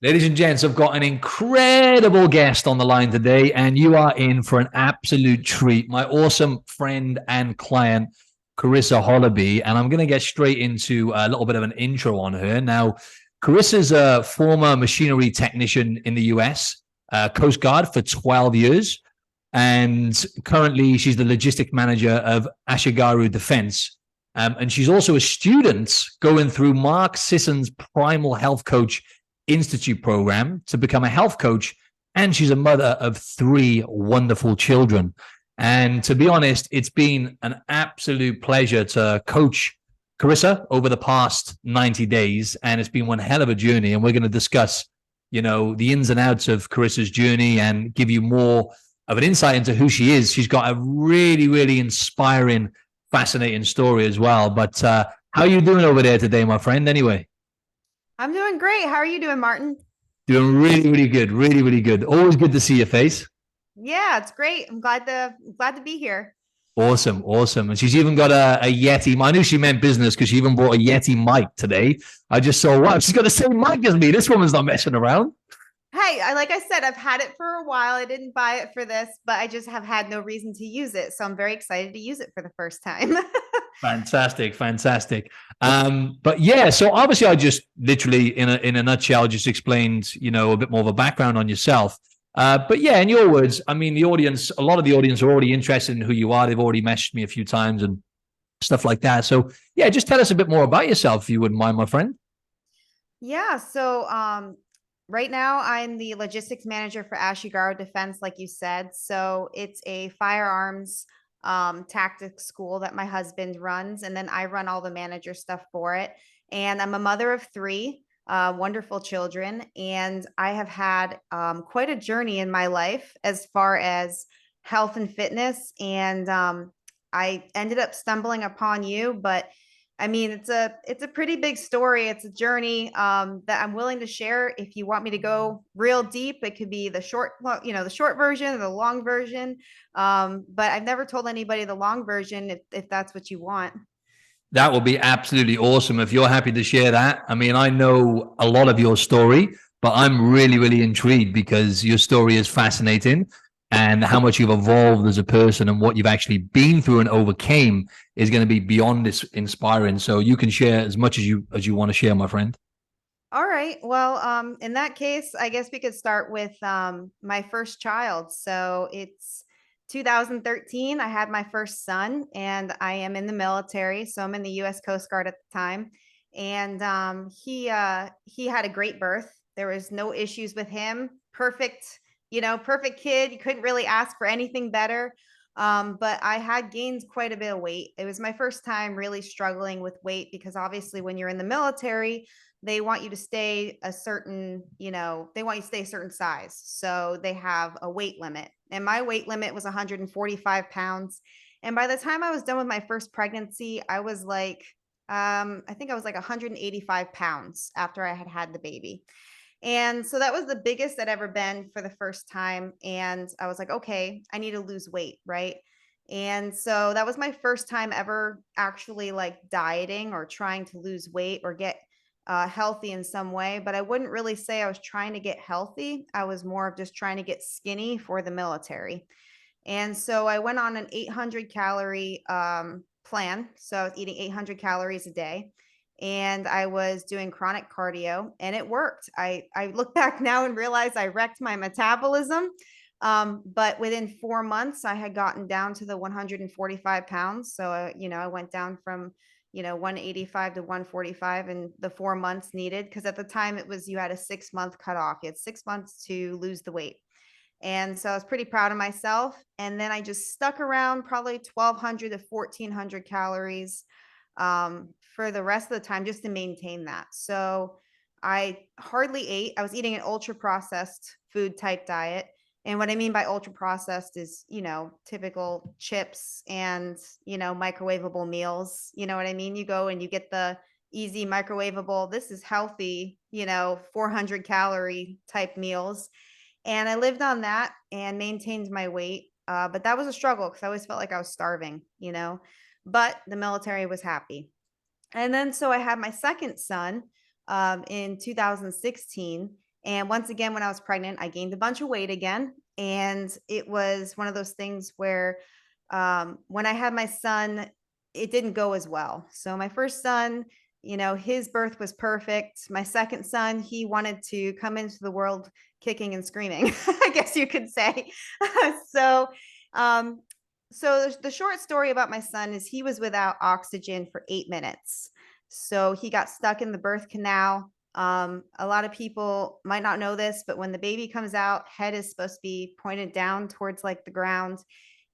Ladies and gents, I've got an incredible guest on the line today, and you are in for an absolute treat. My awesome friend and client, Karissa Holybee, and I'm going to get straight into a little bit of an intro on her. Now, Carissa's a former machinery technician in the US Coast Guard for 12 years, and currently she's the logistic manager of Ashigaru Defense. And she's also a student going through Mark Sisson's Primal Health Coach Institute program to become a health coach. And she's a mother of three wonderful children. And to be honest, it's been an absolute pleasure to coach Karissa over the past 90 days. And it's been one hell of a journey. And we're going to discuss, the ins and outs of Carissa's journey and give you more of an insight into who she is. She's got a really, really inspiring, fascinating story as well. But how are you doing over there today, my friend, anyway? I'm doing great. How are you doing, Martin? Doing really, really good. Really, really good. Always good to see your face. Yeah, it's great. I'm glad to be here. Awesome, awesome. And she's even got a Yeti. I knew she meant business because she even bought a Yeti mic today. I just saw, wow, she's got the same mic as me. This woman's not messing around. Hey, like I said, I've had it for a while. I didn't buy it for this, but I just have had no reason to use it. So I'm very excited to use it for the first time. Fantastic, fantastic. But yeah, so obviously I just literally in a nutshell just explained, a bit more of a background on yourself. But yeah, in your words, I mean, a lot of the audience are already interested in who you are. They've already messaged me a few times and stuff like that. So yeah, just tell us a bit more about yourself, if you wouldn't mind, my friend. Yeah, right now I'm the logistics manager for Ashigaru Defense, like you said. So it's a firearms tactics school that my husband runs, and then I run all the manager stuff for it. And I'm a mother of three wonderful children, and I have had quite a journey in my life as far as health and fitness. And I ended up stumbling upon you, but I mean, it's a pretty big story. It's a journey that I'm willing to share. If you want me to go real deep, it could be the short, the short version or the long version. But I've never told anybody the long version if that's what you want. That would be absolutely awesome if you're happy to share that. I mean, I know a lot of your story, but I'm really, really intrigued because your story is fascinating and how much you've evolved as a person and what you've actually been through and overcame is going to be beyond this inspiring. So you can share as much as you want to share, my friend. All right. Well, in that case, I guess we could start with my first child. So it's 2013. I had my first son, and I am in the military. So I'm in the U.S. Coast Guard at the time, and he had a great birth. There was no issues with him. Perfect, perfect kid. You couldn't really ask for anything better. But I had gained quite a bit of weight. It was my first time really struggling with weight because obviously when you're in the military, they want you to stay a certain, they want you to stay a certain size. So they have a weight limit. And my weight limit was 145 pounds. And by the time I was done with my first pregnancy, I was like, I think I was like 185 pounds after I had had the baby. And so that was the biggest I'd ever been for the first time. And I was like, okay, I need to lose weight. Right. And so that was my first time ever actually like dieting or trying to lose weight or get healthy in some way. But I wouldn't really say I was trying to get healthy. I was more of just trying to get skinny for the military. And so I went on an 800 calorie plan. So I was eating 800 calories a day and I was doing chronic cardio and it worked. I look back now and realize I wrecked my metabolism. But within 4 months, I had gotten down to the 145 pounds. So, I went down from, 185 to 145 in the 4 months needed. Cause at the time it was, you had a 6 month cutoff. You had 6 months to lose the weight. And so I was pretty proud of myself. And then I just stuck around probably 1,200 to 1,400 calories for the rest of the time just to maintain that. So I hardly ate. I was eating an ultra processed food type diet. And what I mean by ultra processed is, typical chips and, microwavable meals. You know what I mean? You go and you get the easy microwavable, this is healthy, 400 calorie type meals. And I lived on that and maintained my weight. But that was a struggle because I always felt like I was starving. But the military was happy. And then so I had my second son in 2016. And once again, when I was pregnant, I gained a bunch of weight again. And it was one of those things where when I had my son, it didn't go as well. So my first son, his birth was perfect. My second son, he wanted to come into the world kicking and screaming, I guess you could say. so, um, so the short story about my son is he was without oxygen for 8 minutes. So he got stuck in the birth canal. A lot of people might not know this, but when the baby comes out, head is supposed to be pointed down towards like the ground,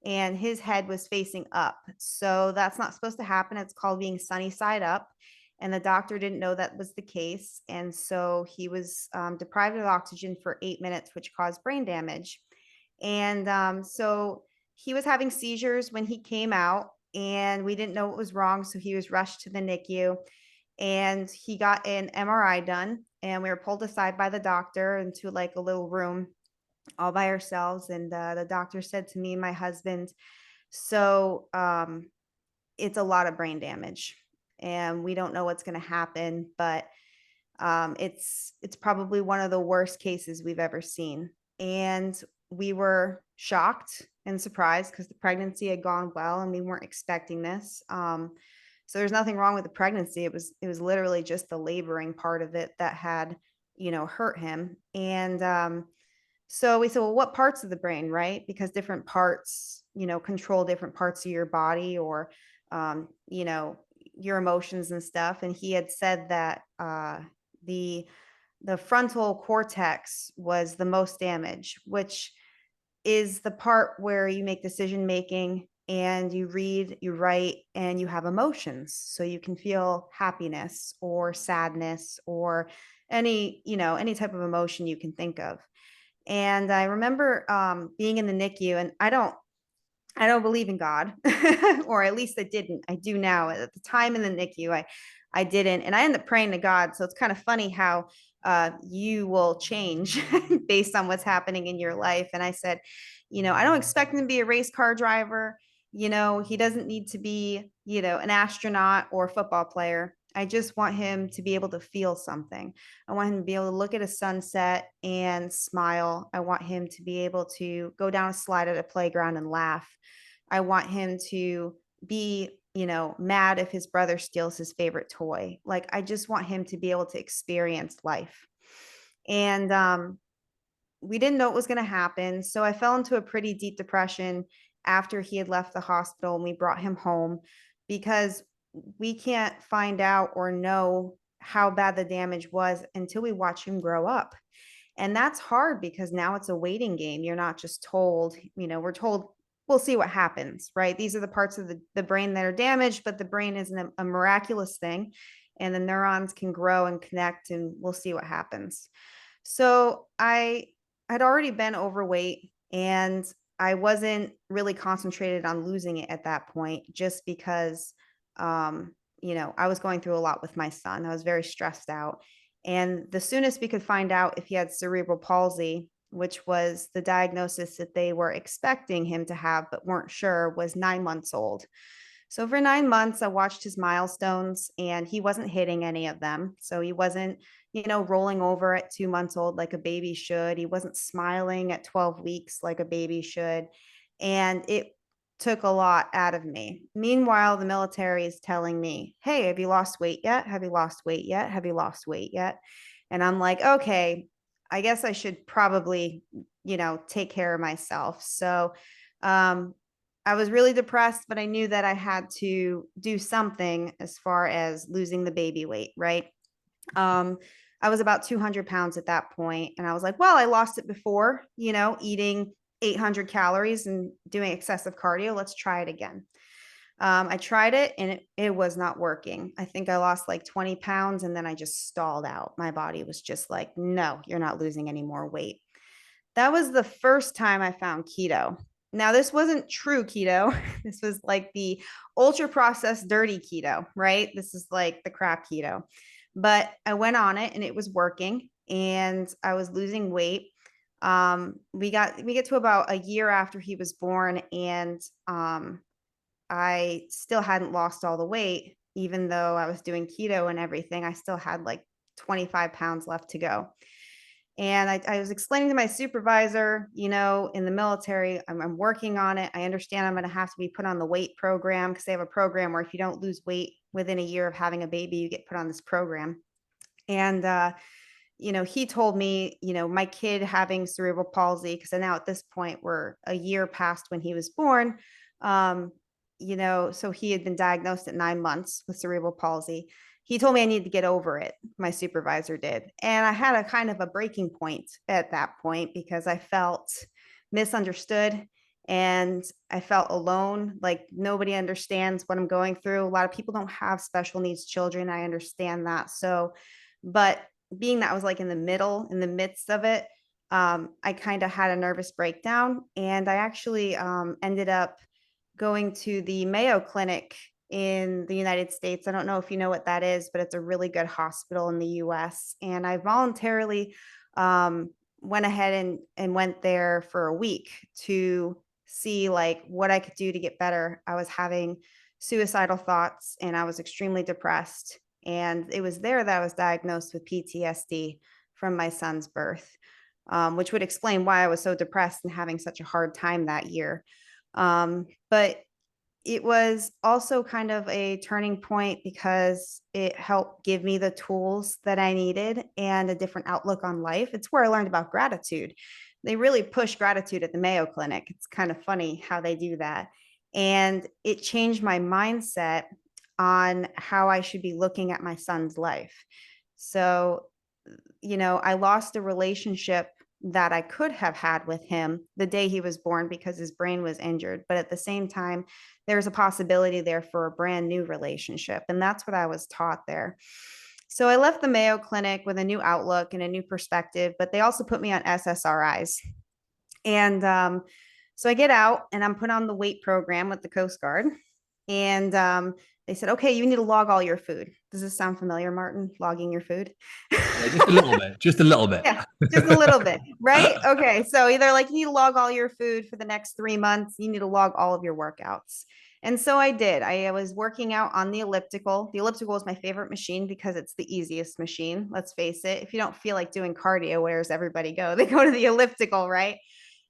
and his head was facing up. So that's not supposed to happen. It's called being sunny side up. And the doctor didn't know that was the case. And so he was deprived of oxygen for 8 minutes, which caused brain damage. And so he was having seizures when he came out, and we didn't know what was wrong. So he was rushed to the NICU, and he got an MRI done, and we were pulled aside by the doctor into like a little room all by ourselves. And the doctor said to me and my husband, so it's a lot of brain damage, and we don't know what's going to happen, but it's probably one of the worst cases we've ever seen. And we were shocked and surprised because the pregnancy had gone well and we weren't expecting this. So there's nothing wrong with the pregnancy. It was literally just the laboring part of it that had, hurt him. And so we said, well, what parts of the brain, right? Because different parts, control different parts of your body, or, your emotions and stuff. And he had said that the frontal cortex was the most damaged, which is the part where you make decision making, and you read, you write, and you have emotions. So you can feel happiness or sadness or any type of emotion you can think of. And I remember being in the NICU, and I don't believe in God, or at least I didn't. I do now. At the time in the NICU, I didn't, and I ended up praying to God. So it's kind of funny how you will change based on what's happening in your life. And I said, I don't expect him to be a race car driver. He doesn't need to be, an astronaut or a football player. I just want him to be able to feel something. I want him to be able to look at a sunset and smile. I want him to be able to go down a slide at a playground and laugh. I want him to be, mad if his brother steals his favorite toy. Like, I just want him to be able to experience life. And we didn't know what was going to happen. So I fell into a pretty deep depression after he had left the hospital, and we brought him home, because we can't find out or know how bad the damage was until we watch him grow up. And that's hard, because now it's a waiting game. You're not just told, we're told, we'll see what happens, right? These are the parts of the brain that are damaged, but the brain isn't a miraculous thing. And the neurons can grow and connect, and we'll see what happens. So I had already been overweight, and I wasn't really concentrated on losing it at that point, just because, I was going through a lot with my son. I was very stressed out. And the soonest we could find out if he had cerebral palsy, which was the diagnosis that they were expecting him to have, but weren't sure, was 9 months old. So for 9 months, I watched his milestones, and he wasn't hitting any of them. So he wasn't, rolling over at 2 months old like a baby should. He wasn't smiling at 12 weeks like a baby should. And it took a lot out of me. Meanwhile, the military is telling me, hey, have you lost weight yet? Have you lost weight yet? Have you lost weight yet? And I'm like, okay, I guess I should probably, take care of myself. So, I was really depressed, but I knew that I had to do something as far as losing the baby weight, right? I was about 200 pounds at that point, and I was like, well, I lost it before, eating 800 calories and doing excessive cardio. Let's try it again. I tried it, and it was not working. I think I lost like 20 pounds, and then I just stalled out. My body was just like, no, you're not losing any more weight. That was the first time I found keto. Now, this wasn't true keto. This was like the ultra processed dirty keto, right? This is like the crap keto. But I went on it, and it was working, and I was losing weight. We get to about a year after he was born, and I still hadn't lost all the weight. Even though I was doing keto and everything, I still had like 25 pounds left to go. And I was explaining to my supervisor, in the military, I'm working on it. I understand I'm going to have to be put on the weight program because they have a program where if you don't lose weight within a year of having a baby, you get put on this program. And, he told me, my kid having cerebral palsy, because now at this point we're a year past when he was born. Um, so he had been diagnosed at 9 months with cerebral palsy. He told me I needed to get over it. My supervisor did. And I had a kind of a breaking point at that point because I felt misunderstood and I felt alone. Like nobody understands what I'm going through. A lot of people don't have special needs children. I understand that. So, but being that I was like in the midst of it, I kind of had a nervous breakdown and I actually ended up going to the Mayo Clinic in the United States. I don't know if you know what that is, but it's a really good hospital in the US. And I voluntarily went ahead and went there for a week to see like what I could do to get better. I was having suicidal thoughts and I was extremely depressed. And it was there that I was diagnosed with PTSD from my son's birth, which would explain why I was so depressed and having such a hard time that year. But it was also kind of a turning point because it helped give me the tools that I needed and a different outlook on life. It's where I learned about gratitude. They really push gratitude at the Mayo Clinic. It's kind of funny how they do that. And it changed my mindset on how I should be looking at my son's life. So, I lost a relationship that I could have had with him the day he was born because his brain was injured. But at the same time, there's a possibility there for a brand new relationship. And that's what I was taught there. So I left the Mayo Clinic with a new outlook and a new perspective, but they also put me on SSRIs. And so I get out and I'm put on the weight program with the Coast Guard. And they said, okay, you need to log all your food. Does this sound familiar, Martin? Logging your food? Yeah, just a little bit. Just a little bit. Yeah, just a little bit, right? Okay. So either like you need to log all your food for the next 3 months, you need to log all of your workouts. And so I did. I was working out on the elliptical. The elliptical is my favorite machine because it's the easiest machine. Let's face it. If you don't feel like doing cardio, where does everybody go? They go to the elliptical, right?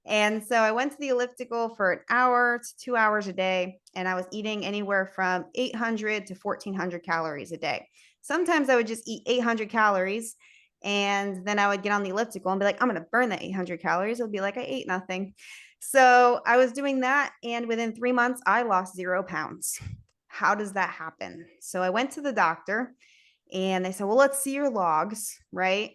And so I went to the elliptical for an hour to 2 hours a day, and I was eating anywhere from 800 to 1400 calories a day. Sometimes I would just eat 800 calories, and then I would get on the elliptical and be like, I'm going to burn that 800 calories. It'll be like I ate nothing. So I was doing that, and within 3 months, I lost 0 pounds. How does that happen? So I went to the doctor, and they said, well, let's see your logs, right?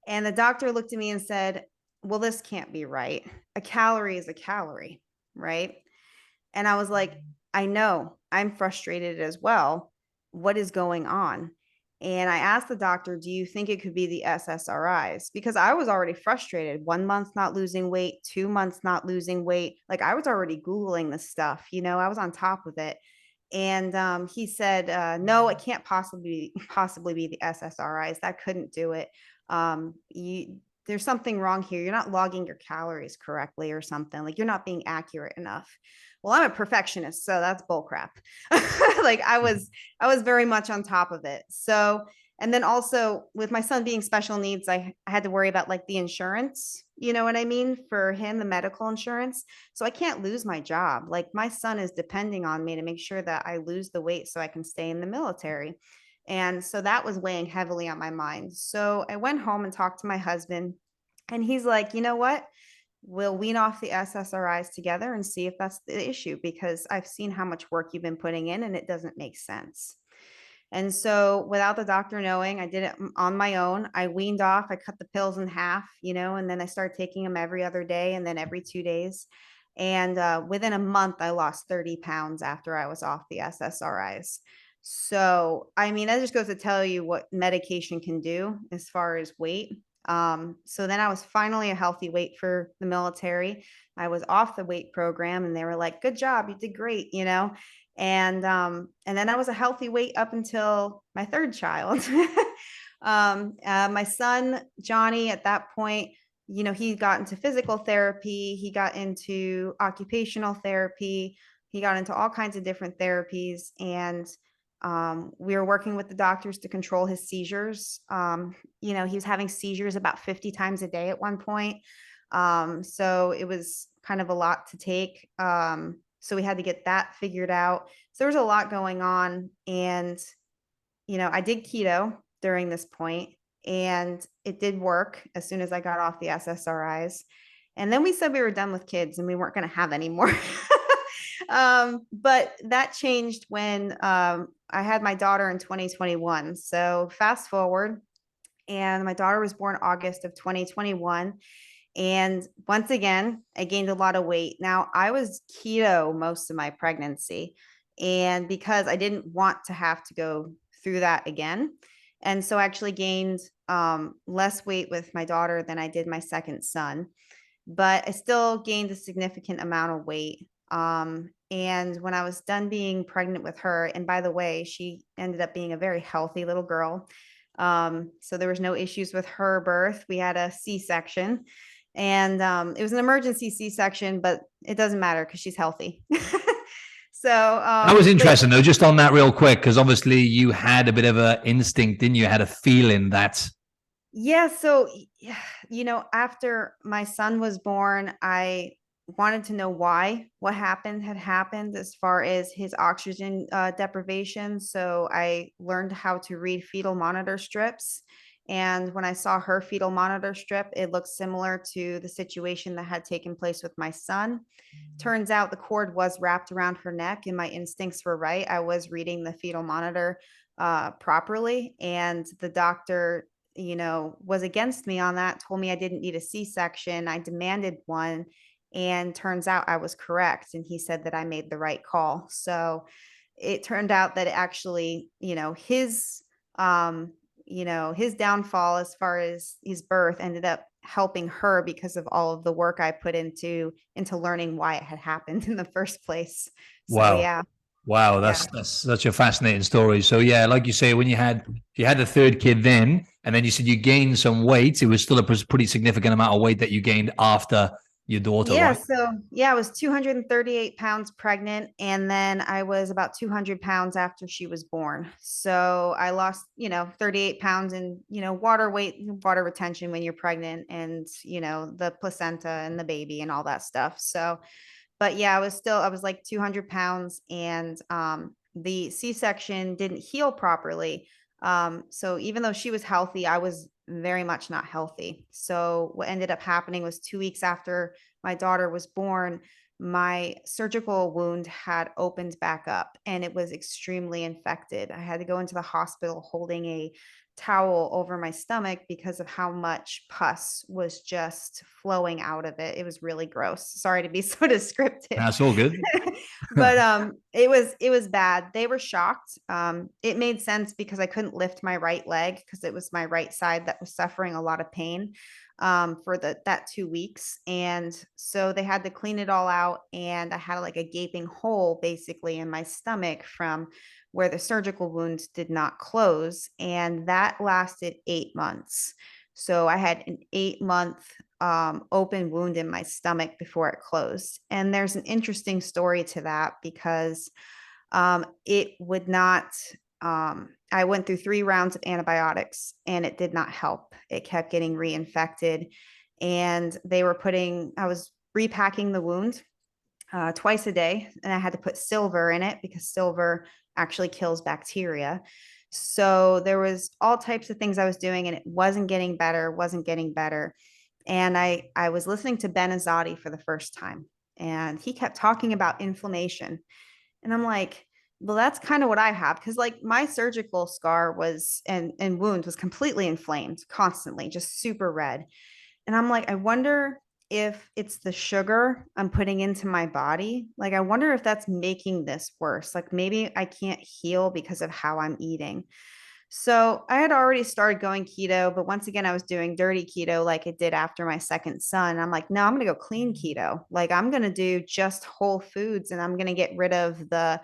And the doctor looked at me and said, well, this can't be right. A calorie is a calorie, right? And I was like, I know, I'm frustrated as well. What is going on? And I asked the doctor, do you think it could be the SSRIs? Because I was already frustrated. 1 month not losing weight, 2 months not losing weight. Like I was already Googling this stuff, I was on top of it. And he said, no, it can't possibly be the SSRIs. That couldn't do it. There's something wrong here. You're not logging your calories correctly or something. Like you're not being accurate enough. Well, I'm a perfectionist, so that's bullcrap. Like I was very much on top of it. So, and then also with my son being special needs, I had to worry about like the insurance, you know what I mean, for him, the medical insurance. So I can't lose my job. Like my son is depending on me to make sure that I lose the weight so I can stay in the military. And so that was weighing heavily on my mind. So I went home and talked to my husband, and he's like, you know what? We'll wean off the SSRIs together and see if that's the issue, because I've seen how much work you've been putting in and it doesn't make sense. And so without the doctor knowing, I did it on my own. I weaned off, I cut the pills in half, and then I started taking them every other day and then every 2 days. And within a month, I lost 30 pounds after I was off the SSRIs. So, I mean, that just goes to tell you what medication can do as far as weight. So then I was finally a healthy weight for the military. I was off the weight program and they were like, good job, you did great, and then I was a healthy weight up until my third child. My son, Johnny, at that point, he got into physical therapy, he got into occupational therapy, he got into all kinds of different therapies. And We were working with the doctors to control his seizures. He was having seizures about 50 times a day at one point. So it was kind of a lot to take. So we had to get that figured out. So there was a lot going on. And, I did keto during this point, and it did work as soon as I got off the SSRIs. And then we said we were done with kids and we weren't going to have any more. But that changed when I had my daughter in 2021. So fast forward, and my daughter was born August of 2021. And once again, I gained a lot of weight. Now, I was keto most of my pregnancy, and because I didn't want to have to go through that again. And so I actually gained less weight with my daughter than I did my second son, but I still gained a significant amount of weight. And when I was done being pregnant with her, and by the way, she ended up being a very healthy little girl. So there was no issues with her birth. We had a C-section, and it was an emergency C-section, but it doesn't matter because she's healthy. So that was interesting though, just on that real quick, because obviously you had a bit of an instinct, didn't you? You had a feeling that. Yeah. So, after my son was born, I wanted to know why what had happened as far as his oxygen deprivation. So I learned how to read fetal monitor strips. And when I saw her fetal monitor strip, it looked similar to the situation that had taken place with my son. Turns out the cord was wrapped around her neck, and my instincts were right. I was reading the fetal monitor properly, and the doctor was against me on that, told me I didn't need a C-section. I demanded one, and turns out I was correct. And he said that I made the right call. So it turned out that actually, his downfall as far as his birth ended up helping her because of all of the work I put into learning why it had happened in the first place. So Wow. yeah. Wow, that's such a fascinating story. So yeah, like you say, when you had the third kid then, and then you said you gained some weight, it was still a pretty significant amount of weight that you gained after your daughter, Yeah. right? So I was 238 pounds pregnant, and then I was about 200 pounds after she was born. So I lost, 38 pounds in, water weight, water retention when you're pregnant, and, the placenta and the baby and all that stuff. So, but yeah, I was like 200 pounds, and the C-section didn't heal properly. So even though she was healthy, I was very much not healthy. So what ended up happening was 2 weeks after my daughter was born, my surgical wound had opened back up, and it was extremely infected. I had to go into the hospital holding a towel over my stomach because of how much pus was just flowing out of it. It was really gross. Sorry to be so descriptive. That's all good. But it was bad. They were shocked. It made sense because I couldn't lift my right leg because it was my right side that was suffering a lot of pain for that 2 weeks. And so they had to clean it all out, and I had like a gaping hole basically in my stomach from where the surgical wound did not close, and that lasted 8 months. So I had an 8-month open wound in my stomach before it closed. And there's an interesting story to that because it would not. I went through 3 rounds of antibiotics, and it did not help. It kept getting reinfected, and I was repacking the wound twice a day, and I had to put silver in it because silver actually kills bacteria. So there was all types of things I was doing, and it wasn't getting better. And I was listening to Ben Azadi for the first time, and he kept talking about inflammation. And I'm like, well, that's kind of what I have, because like my surgical scar was and wound was completely inflamed constantly, just super red. And I'm like, I wonder if it's the sugar I'm putting into my body. Like, I wonder if that's making this worse. Like, maybe I can't heal because of how I'm eating. So I had already started going keto, but once again, I was doing dirty keto like it did after my second son. I'm like, no, I'm going to go clean keto. Like, I'm going to do just whole foods, and I'm going to get rid of the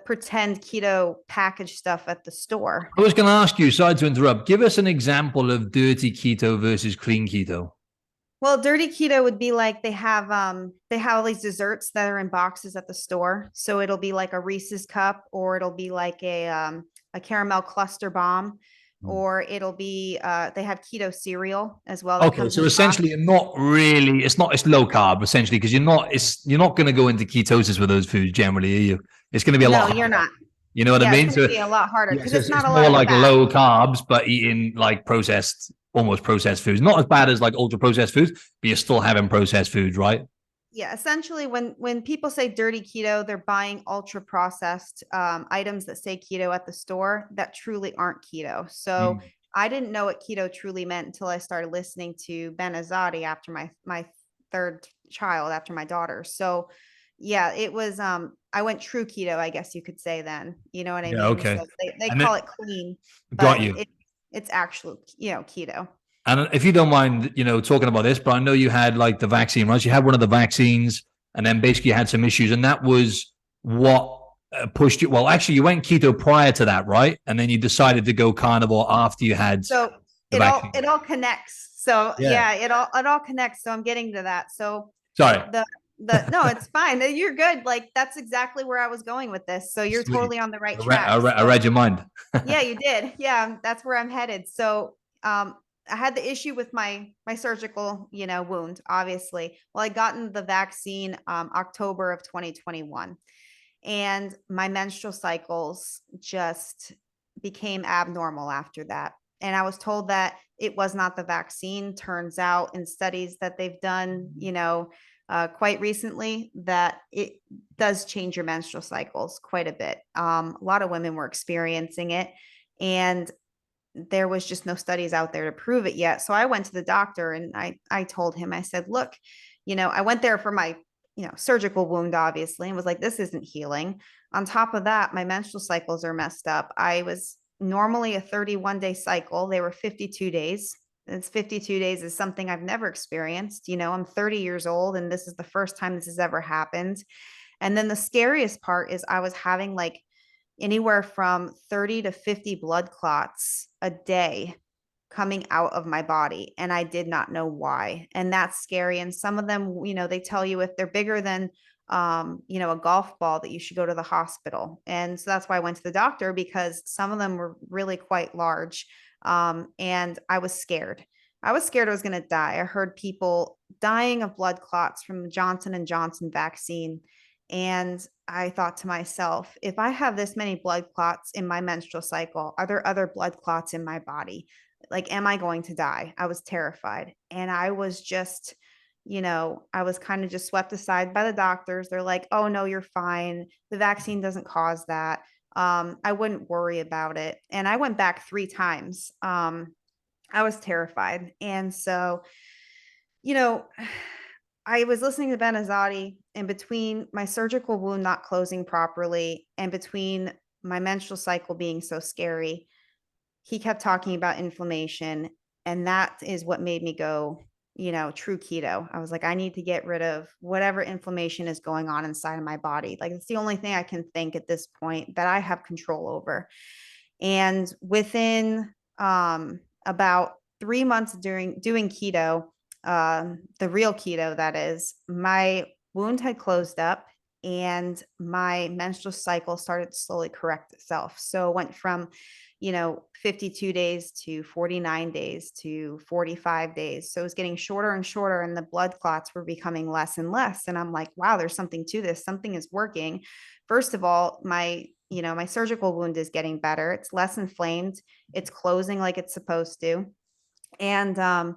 pretend keto package stuff at the store. I was going to ask you, sorry to interrupt, give us an example of dirty keto versus clean keto. Well, dirty keto would be like they have all these desserts that are in boxes at the store. So it'll be like a Reese's cup, or it'll be like a caramel cluster bomb, Mm. or it'll be they have keto cereal as well that Okay, comes so in a box. essentially, you're not really. It's low carb essentially because you're not going to go into ketosis with those foods generally, are you? It's going to be a No, lot you're harder. not. You know what I Yeah, it's mean? going to So be a lot harder yeah, because so it's not it's a lot more of like fat. low carbs, but eating like processed, almost processed foods. Not as bad as like ultra processed foods, but you're still having processed foods, right? Yeah, essentially when people say dirty keto, they're buying ultra processed items that say keto at the store that truly aren't keto. So Mm. I didn't know what keto truly meant until I started listening to Ben Azadi after my third child, after my daughter. So yeah, it was I went true keto, I guess you could say then. You know what I Yeah. mean? Okay. So they And call then it clean, got but you. it's actual, keto. And if you don't mind, talking about this, but I know you had like the vaccine, right? You had one of the vaccines, and then basically you had some issues, and that was what pushed you. Well, actually, you went keto prior to that, right? And then you decided to go carnivore after you had So the vaccine. it all connects. So Yeah. yeah, it all connects. So I'm getting to that. So Sorry. the no, it's fine. You're good. Like that's exactly where I was going with this. So you're Sweet. totally on the right track. I So read your mind. yeah, you did. Yeah, that's where I'm headed. So I had the issue with my surgical, wound, obviously. Well, I gotten the vaccine October of 2021, and my menstrual cycles just became abnormal after that. And I was told that it was not the vaccine. Turns out in studies that they've done, quite recently, that it does change your menstrual cycles quite a bit. A lot of women were experiencing it, and there was just no studies out there to prove it yet. So I went to the doctor and I told him, I said, look, I went there for my, surgical wound, obviously, and was like, this isn't healing. On top of that, my menstrual cycles are messed up. I was normally a 31-day cycle. They were 52 days. It's 52 days is something I've never experienced. I'm 30 years old and this is the first time this has ever happened. And then the scariest part is I was having like anywhere from 30 to 50 blood clots a day coming out of my body. And I did not know why. And that's scary. And some of them, they tell you if they're bigger than, a golf ball, that you should go to the hospital. And so that's why I went to the doctor, because some of them were really quite large. And I was scared. I was scared I was going to die. I heard people dying of blood clots from the Johnson and Johnson vaccine. And I thought to myself, if I have this many blood clots in my menstrual cycle, are there other blood clots in my body? Like, am I going to die? I was terrified. And I was just, I was kind of just swept aside by the doctors. They're like, oh, no, you're fine. The vaccine doesn't cause that. I wouldn't worry about it. And I went back 3 times. I was terrified. And so, you know, I was listening to Ben Azadi, and between my surgical wound not closing properly and between my menstrual cycle being so scary, he kept talking about inflammation. And that is what made me go, true keto. I was like, I need to get rid of whatever inflammation is going on inside of my body. Like, it's the only thing I can think at this point that I have control over. And within about 3 months during doing keto, the real keto, that is, my wound had closed up and my menstrual cycle started to slowly correct itself. So it went from, 52 days to 49 days to 45 days. So it was getting shorter and shorter, and the blood clots were becoming less and less. And I'm like, wow, there's something to this. Something is working. First of all, my surgical wound is getting better. It's less inflamed. It's closing like it's supposed to. And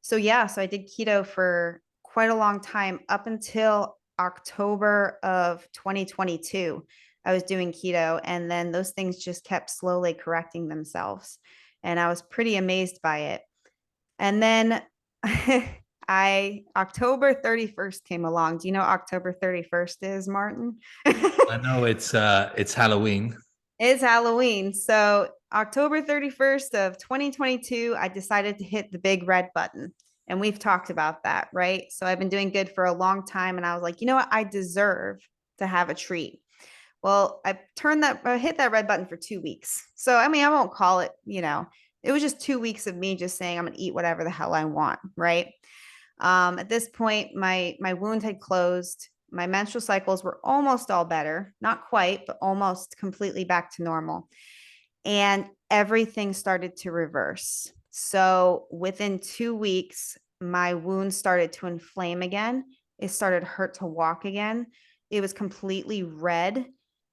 so yeah, so I did keto for quite a long time, up until October of 2022. I was doing keto, and then those things just kept slowly correcting themselves. And I was pretty amazed by it. And then I October 31st came along. Do you know what October 31st is, Martin? I know it's Halloween. It's Halloween. So October 31st of 2022, I decided to hit the big red button. And we've talked about that, right? So I've been doing good for a long time. And I was like, you know what? I deserve to have a treat. Well, I hit that red button for 2 weeks. So, I mean, I won't call it, it was just 2 weeks of me just saying I'm going to eat whatever the hell I want, right? At this point, my wound had closed. My menstrual cycles were almost all better, not quite, but almost completely back to normal. And everything started to reverse. So within 2 weeks, my wound started to inflame again. It started hurt to walk again. It was completely red.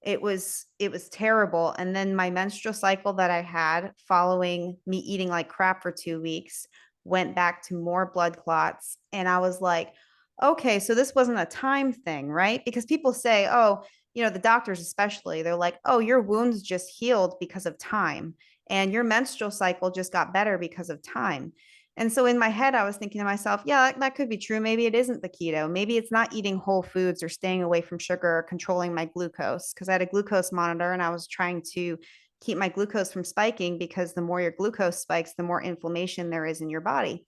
It was terrible. And then my menstrual cycle that I had following me eating like crap for 2 weeks went back to more blood clots. And I was like, okay, so this wasn't a time thing, right? Because people say, oh, the doctors especially, they're like, oh, your wounds just healed because of time, and your menstrual cycle just got better because of time. And so in my head, I was thinking to myself, yeah, that could be true. Maybe it isn't the keto. Maybe it's not eating whole foods or staying away from sugar or controlling my glucose, because I had a glucose monitor and I was trying to keep my glucose from spiking, because the more your glucose spikes, the more inflammation there is in your body.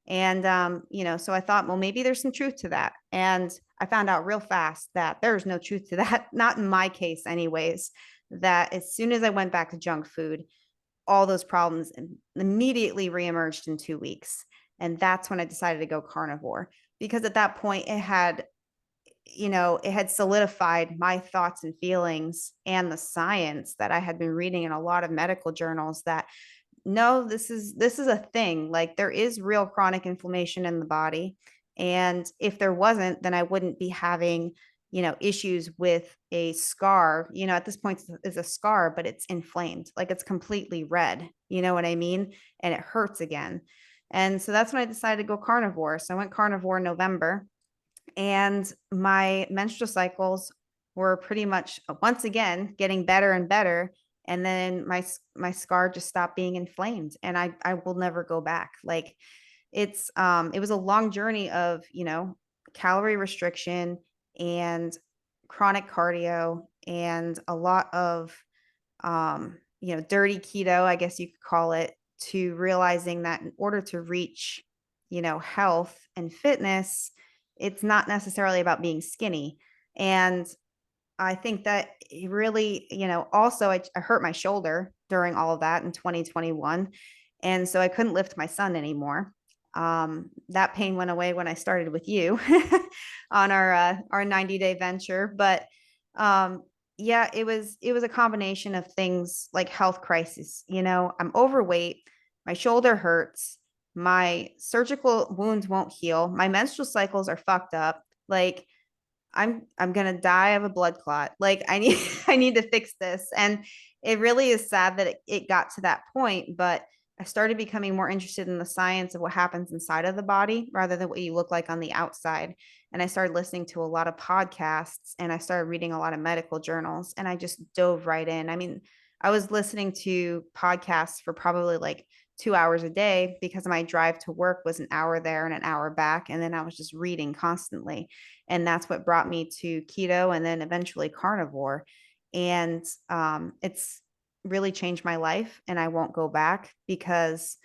And, so I thought, well, maybe there's some truth to that. And I found out real fast that there's no truth to that, not in my case, anyways, that as soon as I went back to junk food, all those problems immediately reemerged in 2 weeks. And that's when I decided to go carnivore, because at that point it had solidified my thoughts and feelings and the science that I had been reading in a lot of medical journals, that no, this is a thing. Like, there is real chronic inflammation in the body. And if there wasn't, then I wouldn't be having, issues with a scar. At this point it's a scar, but it's inflamed, like it's completely red. You know what I mean? And it hurts again. And so that's when I decided to go carnivore. So I went carnivore in November, and my menstrual cycles were pretty much once again getting better and better. And then my scar just stopped being inflamed, and I will never go back. Like, it was a long journey of, calorie restriction and chronic cardio and a lot of dirty keto, I guess you could call it, to realizing that in order to reach, health and fitness, it's not necessarily about being skinny. And I think that it really, also I hurt my shoulder during all of that in 2021. And so I couldn't lift my son anymore. That pain went away when I started with you on our 90-day venture. But yeah, it was a combination of things like health crisis. I'm overweight, my shoulder hurts, my surgical wounds won't heal, my menstrual cycles are fucked up. Like, I'm gonna die of a blood clot. Like, I need I need to fix this. And it really is sad that it got to that point. But I started becoming more interested in the science of what happens inside of the body rather than what you look like on the outside. And I started listening to a lot of podcasts, and I started reading a lot of medical journals, and I just dove right in. I mean, I was listening to podcasts for probably like 2 hours a day, because my drive to work was an hour there and an hour back. And then I was just reading constantly. And that's what brought me to keto and then eventually carnivore. And it's really changed my life, and I won't go back, because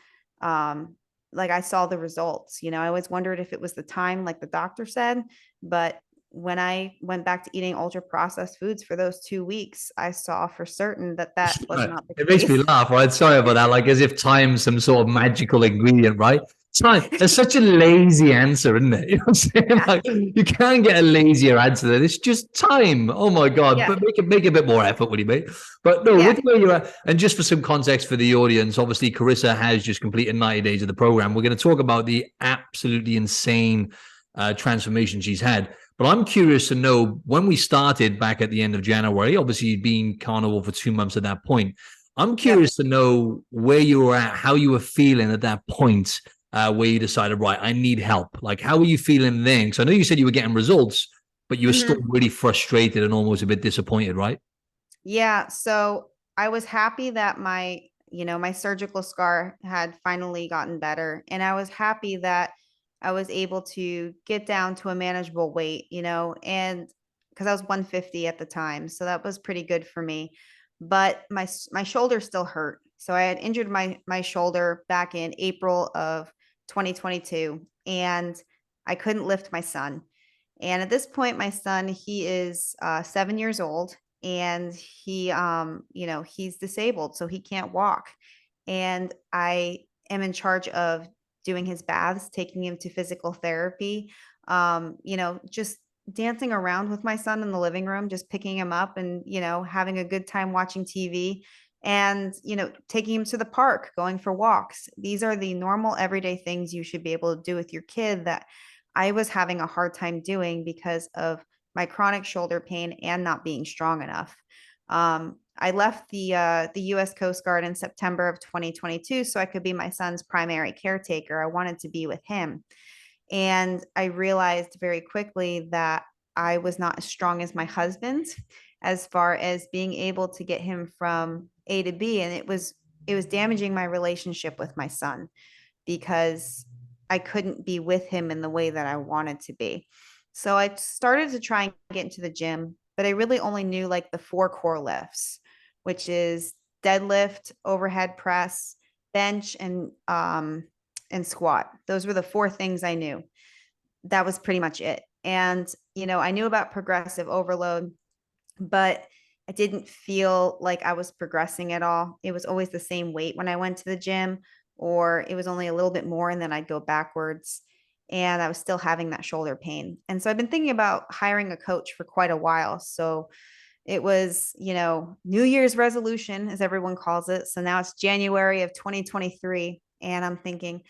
um, like, I saw the results. I always wondered if it was the time, like the doctor said, but when I went back to eating ultra processed foods for those 2 weeks, I saw for certain that that was Right. not the It makes me case. laugh, right? Sorry about that. Like, as if time's some sort of magical ingredient, right? Time. That's such a lazy answer, isn't it? You know what I'm saying? Yeah. Like, you can't get a lazier answer than it's just time. Oh my God. Yeah. But make a bit more effort, will you, mate? But no, Yeah. with where you're at, and just for some context for the audience, obviously Karissa has just completed 90 days of the program. We're going to talk about the absolutely insane transformation she's had. But I'm curious to know, when we started back at the end of January, obviously you'd been carnivore for 2 months at that point. I'm Yep. curious to know where you were at, how you were feeling at that point, where you decided, right, I need help. Like, how were you feeling then? Because I know you said you were getting results, but you were still Mhm. really frustrated and almost a bit disappointed, right? Yeah. So I was happy that my surgical scar had finally gotten better. And I was happy that I was able to get down to a manageable weight, and because I was 150 at the time. So that was pretty good for me. But my shoulder still hurt. So I had injured my shoulder back in April of 2022, and I couldn't lift my son. And at this point, my son, he is 7 years old, and he's disabled, so he can't walk. And I am in charge of doing his baths, taking him to physical therapy, just dancing around with my son in the living room, just picking him up and, having a good time watching TV and, taking him to the park, going for walks. These are the normal everyday things you should be able to do with your kid that I was having a hard time doing because of my chronic shoulder pain and not being strong enough. I left the U.S. Coast Guard in September of 2022 so I could be my son's primary caretaker. I wanted to be with him. And I realized very quickly that I was not as strong as my husband as far as being able to get him from A to B. And it was damaging my relationship with my son because I couldn't be with him in the way that I wanted to be. So I started to try and get into the gym, but I really only knew like the 4 core lifts, which is deadlift, overhead press, bench, and squat. Those were the 4 things I knew. That was pretty much it. And, I knew about progressive overload, but I didn't feel like I was progressing at all. It was always the same weight when I went to the gym, or it was only a little bit more and then I'd go backwards. And I was still having that shoulder pain. And so I've been thinking about hiring a coach for quite a while. So it was, New Year's resolution, as everyone calls it. So now it's January of 2023. And I'm thinking,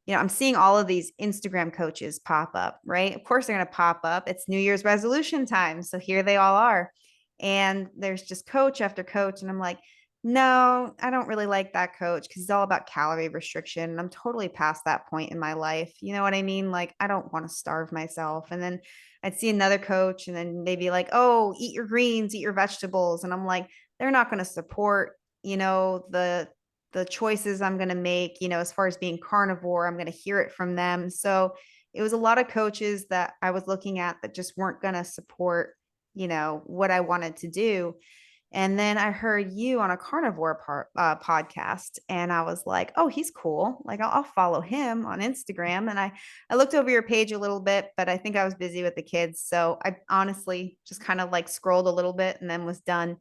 I'm seeing all of these Instagram coaches pop up, right? Of course, they're going to pop up. It's New Year's resolution time. So here they all are. And there's just coach after coach. And I'm like, no, I don't really like that coach because it's all about calorie restriction. And I'm totally past that point in my life. You know what I mean? Like, I don't want to starve myself. And then I'd see another coach and then they'd be like, oh, eat your greens, eat your vegetables. And I'm like, they're not going to support, the choices I'm going to make, as far as being carnivore. I'm going to hear it from them. So it was a lot of coaches that I was looking at that just weren't going to support, what I wanted to do. And then I heard you on a carnivore podcast, and I was like, "Oh, he's cool. Like, I'll follow him on Instagram." And I looked over your page a little bit, but I think I was busy with the kids, so I honestly just kind of like scrolled a little bit and then was done.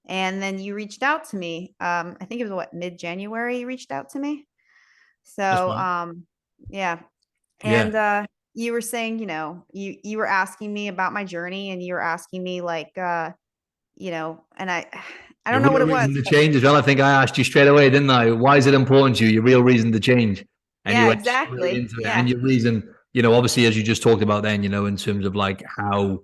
And then you reached out to me. I think it was what, mid-January you reached out to me. That's So, right. yeah, Yeah. and you were saying, you were asking me about my journey, and you were asking me like, and I Your don't know what real it was, reason to but change as well. I think I asked you straight away, didn't I? Why is it important to you? Your real reason to change. And you yeah, went straight exactly. into it. And Yeah. your reason, obviously, as you just talked about then, in terms of like how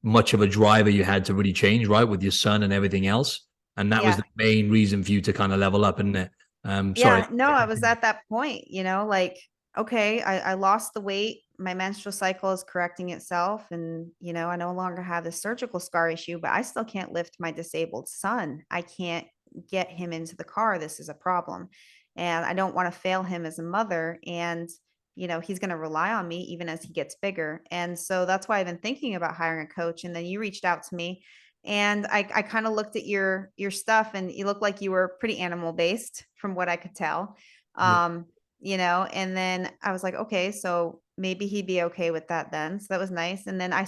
much of a driver you had to really change, right, with your son and everything else. And that was Yeah. the main reason for you to kind of level up, isn't it? Sorry. Yeah. No, I was at that point, like, okay, I lost the weight. My menstrual cycle is correcting itself. And, I no longer have the surgical scar issue, but I still can't lift my disabled son. I can't get him into the car. This is a problem. And I don't want to fail him as a mother. And, he's going to rely on me even as he gets bigger. And so that's why I've been thinking about hiring a coach. And then you reached out to me, and I kind of looked at your stuff, and you looked like you were pretty animal based from what I could tell. Yeah. And then I was like, okay, so maybe he'd be okay with that then. So that was nice. And then I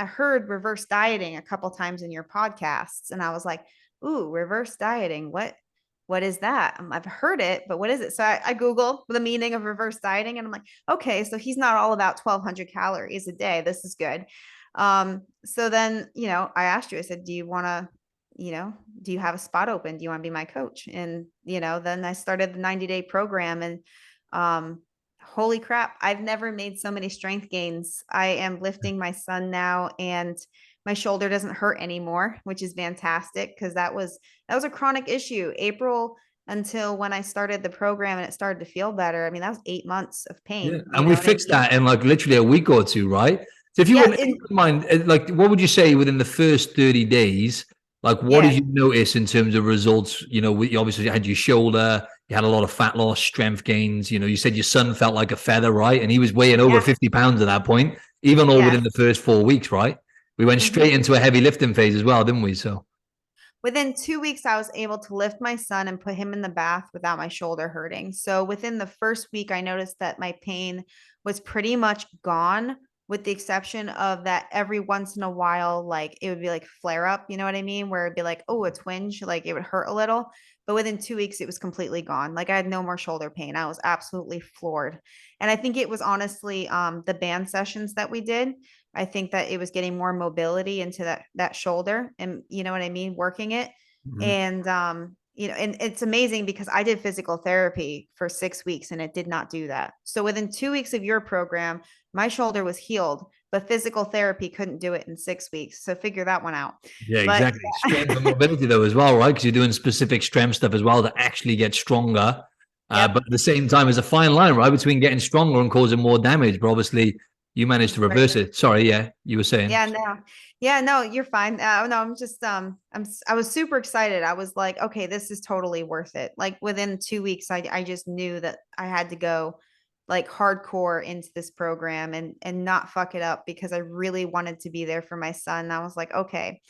heard reverse dieting a couple times in your podcasts, and I was like, ooh, reverse dieting. What is that? I've heard it, but what is it? So I Googled the meaning of reverse dieting, and I'm like, okay, so he's not all about 1,200 calories a day. This is good. So then, I asked you, I said, do you want to, do you have a spot open? Do you want to be my coach? And, then I started the 90-day program, and, holy crap, I've never made so many strength gains. I am lifting my son now, and my shoulder doesn't hurt anymore, which is fantastic because that was a chronic issue. April until when I started the program and it started to feel better. I mean, that was 8 months of Yeah. pain. You And we know what I fixed mean? that in like literally a week or two, right? So if you Yeah. wouldn't, if you wouldn't mind, like, what would you say within the first 30 days? Like, what did Yeah. you notice in terms of results? You obviously had your shoulder, you had a lot of fat loss, strength gains. You said your son felt like a feather, right? And he was weighing over Yeah. 50 pounds at that point, even all Yeah. within the first 4 weeks, right? We went Mhm. straight into a heavy lifting phase as well, didn't we? So, Within 2 weeks, I was able to lift my son and put him in the bath without my shoulder hurting. So within the first week, I noticed that my pain was pretty much gone, with the exception of that every once in a while, like it would be like flare up, you know what I mean? Where it'd be like, oh, a twinge, like it would hurt a little. but within 2 weeks, it was completely gone. Like I had no more shoulder pain. I was absolutely floored. And I think it was honestly the band sessions that we did. I think that it was getting more mobility into that shoulder, and you know what I mean, working it. Mhm. And and it's amazing because I did physical therapy for 6 weeks and it did not do that. So within 2 weeks of your program, my shoulder was healed, but physical therapy couldn't do it in 6 weeks. So figure that one out. Yeah, But exactly. Strength and mobility though as well, right? Because you're doing specific strength stuff as well to actually get stronger. yep. But at the same time, there's a fine line, right, between getting stronger and causing more damage. But obviously, you managed to reverse it. Sorry, yeah, you were saying. Yeah, no, you're fine. No, I'm just, I was super excited. I was like, okay, this is totally worth it. Like within 2 weeks, I just knew that I had to go like hardcore into this program and not fuck it up because I really wanted to be there for my son. And I was like, okay,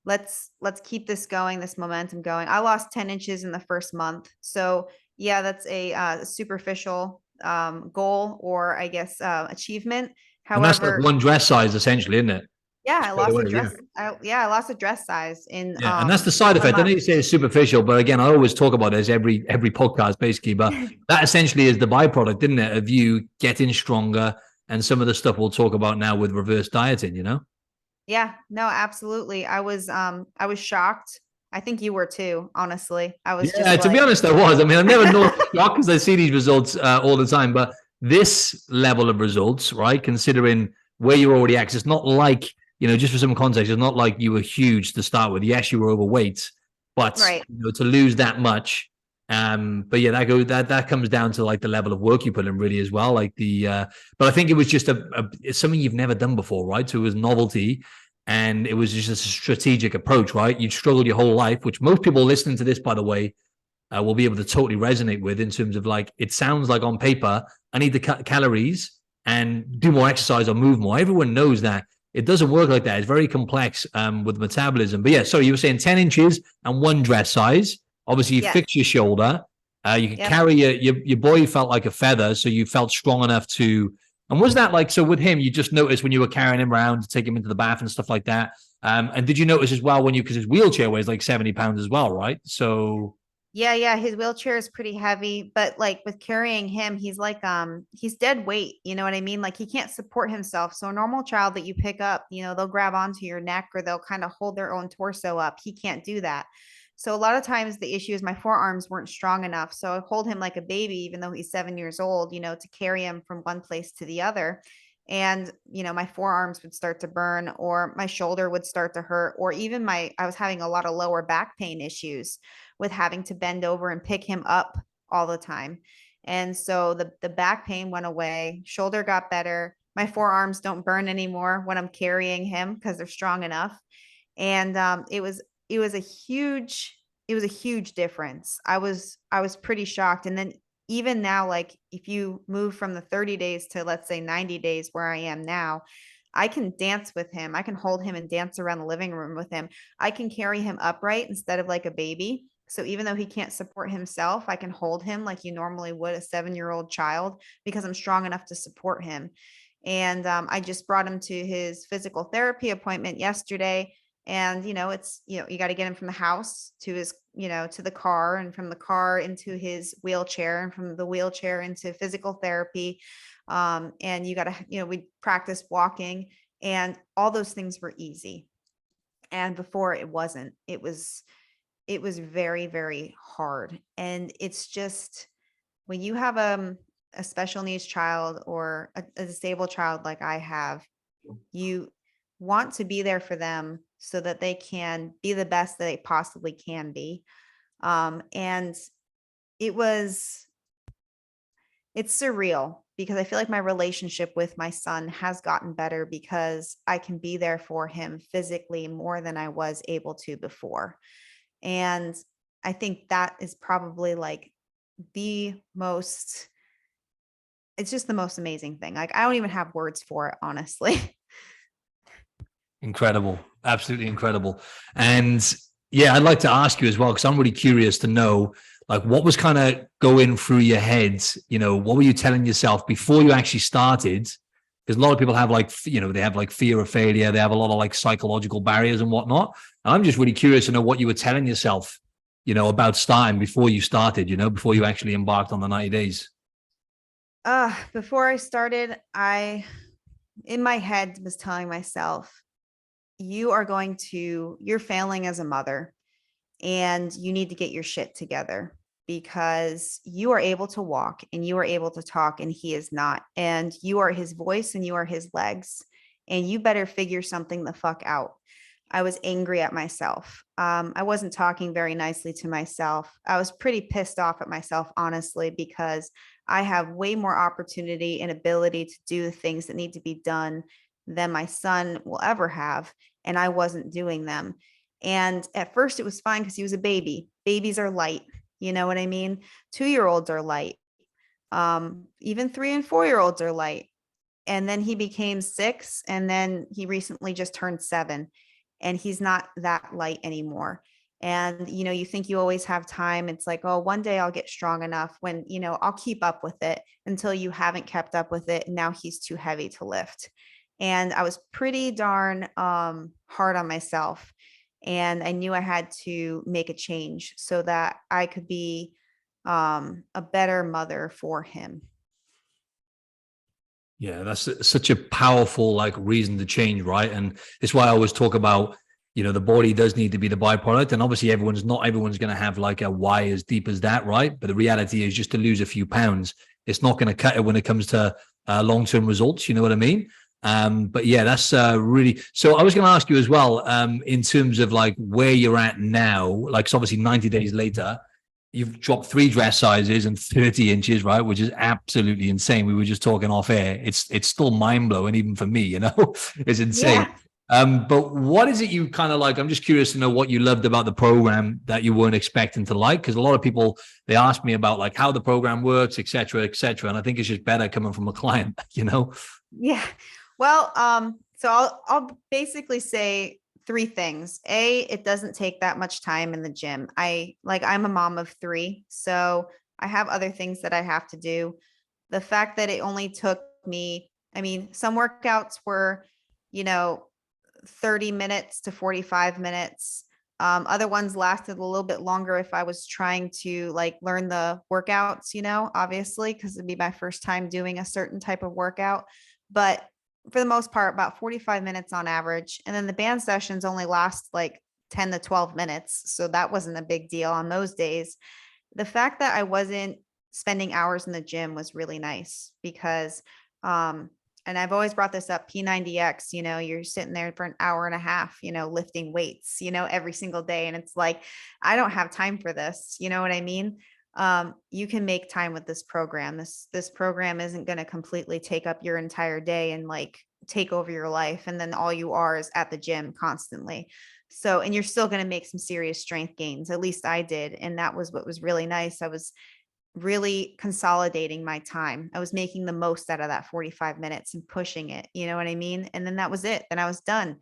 let's keep this going, this momentum going. I lost 10 inches in the first month. So yeah, that's a superficial goal or I guess achievement. And that's like However, one dress size, essentially, isn't it? yeah, I Straight lost a away, yeah. dress. I lost a dress size in Yeah, and that's the side one effect. I know you month. say it's superficial, but again, I always talk about this every podcast, basically. But that essentially is the byproduct, isn't it, of you getting stronger and some of the stuff we'll talk about now with reverse dieting, you know? Yeah, no, absolutely. I was shocked. I think you were too, honestly. I was Yeah, just to be like, honest, I was. I mean, I'm never not shocked because I see these results all the time, but this level of results, right, considering where you're already at, 'cause it's not like, just for some context, it's not like you were huge to start with. Yes, you were overweight, but right. to lose that much, but yeah, that comes down to like the level of work you put in really as well. Like but I think it was just it's something you've never done before, right? So it was novelty. And it was just a strategic approach, right? You'd struggled your whole life, which most people listening to this, by the way, will be able to totally resonate with in terms of like, it sounds like on paper, I need to cut calories and do more exercise or move more. Everyone knows that it doesn't work like that. It's very complex with metabolism. But yeah, so you were saying 10 inches and one dress size. Obviously, you Yes. fix your shoulder. You could Yep. carry your boy felt like a feather. So you felt strong enough to. And was that like, so with him, you just noticed when you were carrying him around to take him into the bath and stuff like that? And did you notice as well because his wheelchair weighs like 70 pounds as well, right? So Yeah, his wheelchair is pretty heavy, but like with carrying him, he's like he's dead weight, you know what I mean? Like he can't support himself. So a normal child that you pick up, they'll grab onto your neck or they'll kind of hold their own torso up. He can't do that. So a lot of times the issue is my forearms weren't strong enough. So I hold him like a baby, even though he's 7 years old, to carry him from one place to the other. And, my forearms would start to burn or my shoulder would start to hurt, or even I was having a lot of lower back pain issues with having to bend over and pick him up all the time. And so the back pain went away, shoulder got better. My forearms don't burn anymore when I'm carrying him because they're strong enough. And it was a huge difference. I was pretty shocked. And then even now, like if you move from the 30 days to let's say 90 days where I am now, I can dance with him. I can hold him and dance around the living room with him. I can carry him upright instead of like a baby. So even though he can't support himself, I can hold him like you normally would a 7-year-old child because I'm strong enough to support him. And I just brought him to his physical therapy appointment yesterday. And, it's, you got to get him from the house to his, to the car, and from the car into his wheelchair, and from the wheelchair into physical therapy. And you got to, we practice walking, and all those things were easy. And before it wasn't. It was very, very hard. And it's just when you have a special needs child or a disabled child like I have, you want to be there for them so that they can be the best that they possibly can be. And it was, it's surreal because I feel like my relationship with my son has gotten better because I can be there for him physically more than I was able to before. And I think that is probably like the most, it's just the most amazing thing. Like I don't even have words for it, honestly. incredible, absolutely incredible. And yeah, I'd like to ask you as well, because I'm really curious to know, like, what was kind of going through your head? What were you telling yourself before you actually started? Because a lot of people have like, they have like fear of failure. They have a lot of like psychological barriers and whatnot. And I'm just really curious to know what you were telling yourself, about starting before you started, before you actually embarked on the 90 days? Before I started, in my head was telling myself, you're failing as a mother and you need to get your shit together because you are able to walk and you are able to talk and he is not. And you are his voice and you are his legs. And you better figure something the fuck out. I was angry at myself. I wasn't talking very nicely to myself. I was pretty pissed off at myself, honestly, because I have way more opportunity and ability to do the things that need to be done than my son will ever have. And I wasn't doing them. And at first it was fine because he was a baby. Babies are light. You know what I mean? 2-year-olds are light. Even 3 and 4-year-olds are light. And then he became 6, and then he recently just turned 7, and he's not that light anymore. And, you think you always have time. It's like, oh, one day I'll get strong enough when, I'll keep up with it, until you haven't kept up with it. And now he's too heavy to lift. And I was pretty darn hard on myself. And I knew I had to make a change so that I could be a better mother for him. Yeah, that's such a powerful reason to change, right? And it's why I always talk about, the body does need to be the byproduct. And obviously not everyone's going to have a why as deep as that, right? But the reality is, just to lose a few pounds, it's not going to cut it when it comes to long-term results. You know what I mean? But yeah, that's really, so I was going to ask you as well, in terms of where you're at now, so obviously 90 days later, you've dropped 3 dress sizes and 30 inches, right? Which is absolutely insane. We were just talking off air. It's still mind blowing, even for me, it's insane. Yeah. But what is it you kind of like? I'm just curious to know what you loved about the program that you weren't expecting to like. Cause a lot of people, they ask me about how the program works, et cetera, et cetera. And I think it's just better coming from a client, Yeah. Well, so I'll basically say 3 things. It doesn't take that much time in the gym. I'm a mom of 3, so I have other things that I have to do. The fact that it only took me, some workouts were, 30 minutes to 45 minutes. Other ones lasted a little bit longer if I was trying to learn the workouts, obviously, because it'd be my first time doing a certain type of workout. But for the most part, about 45 minutes on average. And then the band sessions only last 10 to 12 minutes. So that wasn't a big deal on those days. The fact that I wasn't spending hours in the gym was really nice because, and I've always brought this up, P90X, you're sitting there for an hour and a half, lifting weights, every single day. And it's like, I don't have time for this. You know what I mean? You can make time with this program. This program isn't going to completely take up your entire day and take over your life. And then all you are is at the gym constantly. So, and you're still going to make some serious strength gains. At least I did. And that was what was really nice. I was really consolidating my time. I was making the most out of that 45 minutes and pushing it. You know what I mean? And then that was it. Then I was done.